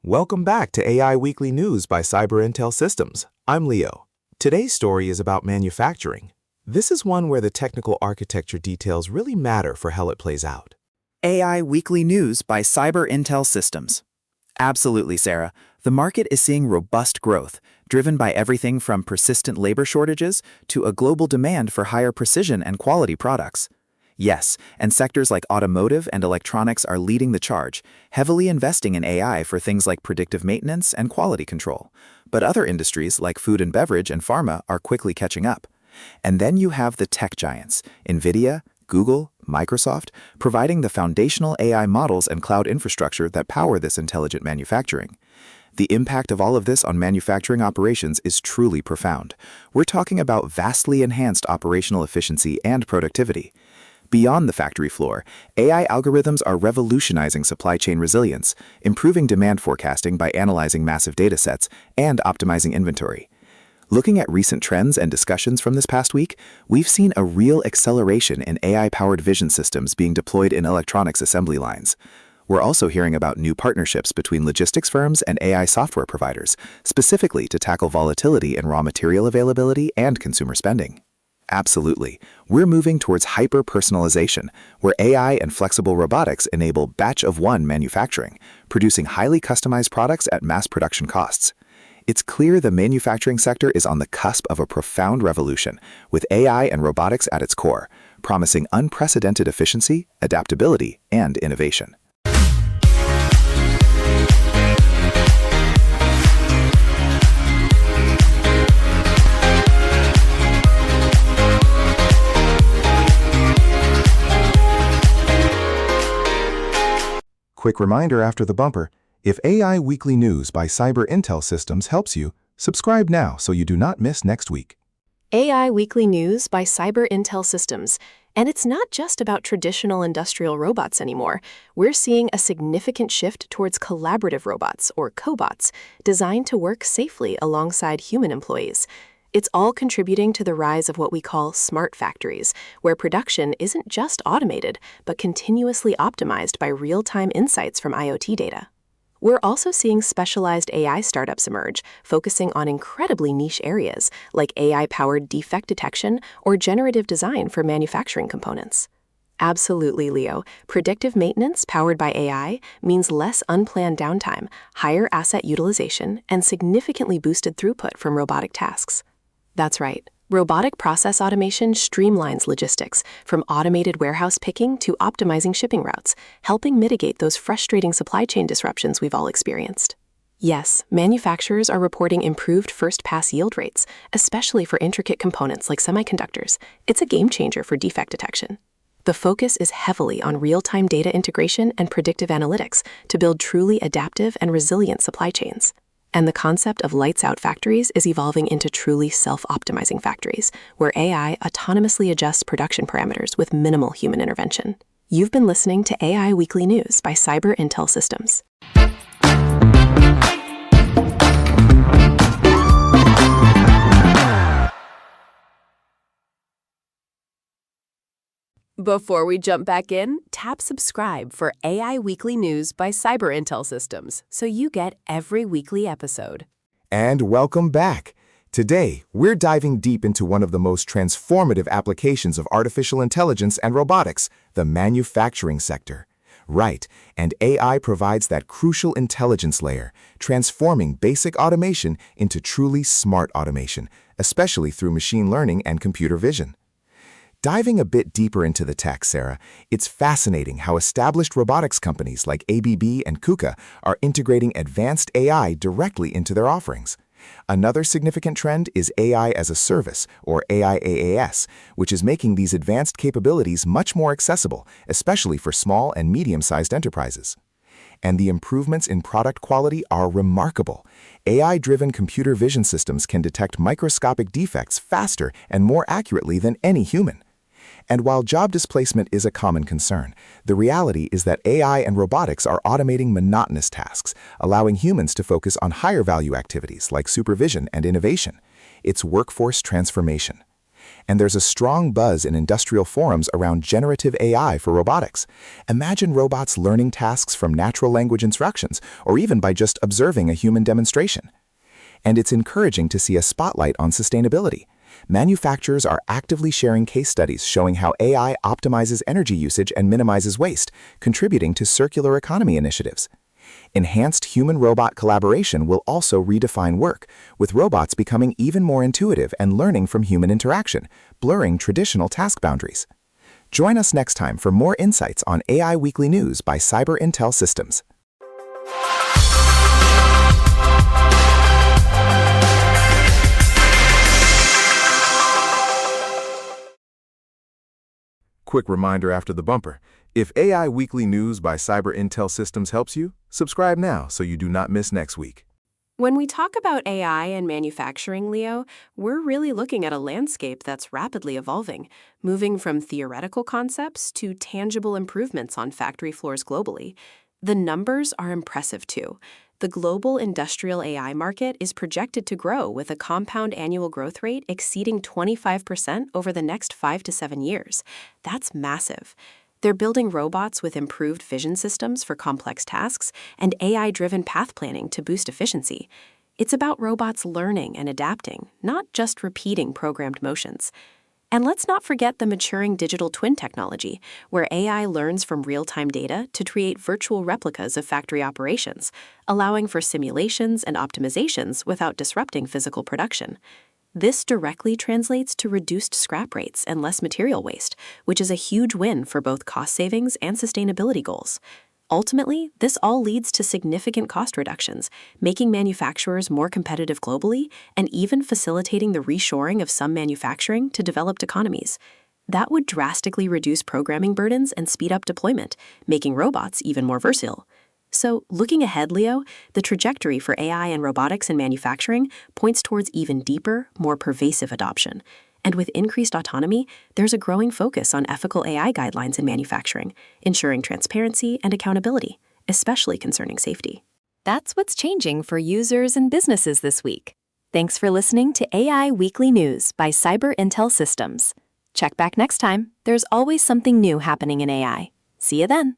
Welcome back to AI Weekly News by Cyber Intel Systems. I'm Leo. Today's story is about manufacturing. This is one where the technical architecture details really matter for how it plays out. AI Weekly News by Cyber Intel Systems. Absolutely, Sarah. The market is seeing robust growth, driven by everything from persistent labor shortages to a global demand for higher precision and quality products. Yes, and sectors like automotive and electronics are leading the charge, heavily investing in AI for things like predictive maintenance and quality control. But other industries like food and beverage and pharma are quickly catching up. And then you have the tech giants, NVIDIA, Google, Microsoft, providing the foundational AI models and cloud infrastructure that power this intelligent manufacturing. The impact of all of this on manufacturing operations is truly profound. We're talking about vastly enhanced operational efficiency and productivity. Beyond the factory floor, AI algorithms are revolutionizing supply chain resilience, improving demand forecasting by analyzing massive datasets, and optimizing inventory. Looking at recent trends and discussions from this past week, we've seen a real acceleration in AI-powered vision systems being deployed in electronics assembly lines. We're also hearing about new partnerships between logistics firms and AI software providers, specifically to tackle volatility in raw material availability and consumer spending. Absolutely. We're moving towards hyper-personalization, where AI and flexible robotics enable batch-of-one manufacturing, producing highly customized products at mass production costs. It's clear the manufacturing sector is on the cusp of a profound revolution, with AI and robotics at its core, promising unprecedented efficiency, adaptability, and innovation. Quick reminder after the bumper, if AI Weekly News by Cyber Intel Systems helps you, subscribe now so you do not miss next week. AI Weekly News by Cyber Intel Systems. And it's not just about traditional industrial robots anymore. We're seeing a significant shift towards collaborative robots, or cobots, designed to work safely alongside human employees. It's all contributing to the rise of what we call smart factories, where production isn't just automated, but continuously optimized by real-time insights from IoT data. We're also seeing specialized AI startups emerge, focusing on incredibly niche areas like AI-powered defect detection or generative design for manufacturing components. Absolutely, Leo. Predictive maintenance powered by AI means less unplanned downtime, higher asset utilization, and significantly boosted throughput from robotic tasks. That's right. Robotic process automation streamlines logistics, from automated warehouse picking to optimizing shipping routes, helping mitigate those frustrating supply chain disruptions we've all experienced. Yes, manufacturers are reporting improved first-pass yield rates, especially for intricate components like semiconductors. It's a game changer for defect detection. The focus is heavily on real-time data integration and predictive analytics to build truly adaptive and resilient supply chains. And the concept of lights-out factories is evolving into truly self-optimizing factories, where AI autonomously adjusts production parameters with minimal human intervention. You've been listening to AI Weekly News by Cyber Intel Systems. Before we jump back in, tap subscribe for AI Weekly News by Cyber Intel Systems so you get every weekly episode. And welcome back. Today, we're diving deep into one of the most transformative applications of artificial intelligence and robotics, the manufacturing sector. Right, and AI provides that crucial intelligence layer, transforming basic automation into truly smart automation, especially through machine learning and computer vision. Diving a bit deeper into the tech, Sarah, it's fascinating how established robotics companies like ABB and KUKA are integrating advanced AI directly into their offerings. Another significant trend is AI as a service, or AIaaS, which is making these advanced capabilities much more accessible, especially for small and medium-sized enterprises. And the improvements in product quality are remarkable. AI-driven computer vision systems can detect microscopic defects faster and more accurately than any human. And while job displacement is a common concern, the reality is that AI and robotics are automating monotonous tasks, allowing humans to focus on higher-value activities like supervision and innovation. It's workforce transformation. And there's a strong buzz in industrial forums around generative AI for robotics. Imagine robots learning tasks from natural language instructions, or even by just observing a human demonstration. And it's encouraging to see a spotlight on sustainability. Manufacturers are actively sharing case studies showing how AI optimizes energy usage and minimizes waste, contributing to circular economy initiatives. Enhanced human-robot collaboration will also redefine work, with robots becoming even more intuitive and learning from human interaction, blurring traditional task boundaries. Join us next time for more insights on AI Weekly News by Cyber Intel Systems. Quick reminder after the bumper. If AI Weekly News by Cyber Intel Systems helps you, subscribe now so you do not miss next week. When we talk about AI and manufacturing, Leo, we're really looking at a landscape that's rapidly evolving, moving from theoretical concepts to tangible improvements on factory floors globally. The numbers are impressive, too. The global industrial AI market is projected to grow with a compound annual growth rate exceeding 25% over the next 5 to 7 years. That's massive. They're building robots with improved vision systems for complex tasks and AI-driven path planning to boost efficiency. It's about robots learning and adapting, not just repeating programmed motions. And let's not forget the maturing digital twin technology, where AI learns from real-time data to create virtual replicas of factory operations, allowing for simulations and optimizations without disrupting physical production. This directly translates to reduced scrap rates and less material waste, which is a huge win for both cost savings and sustainability goals. Ultimately, this all leads to significant cost reductions, making manufacturers more competitive globally and even facilitating the reshoring of some manufacturing to developed economies. That would drastically reduce programming burdens and speed up deployment, making robots even more versatile. So, looking ahead, Leo, the trajectory for AI and robotics in manufacturing points towards even deeper, more pervasive adoption. And with increased autonomy, there's a growing focus on ethical AI guidelines in manufacturing, ensuring transparency and accountability, especially concerning safety. That's what's changing for users and businesses this week. Thanks for listening to AI Weekly News by Cyber Intel Systems. Check back next time. There's always something new happening in AI. See you then.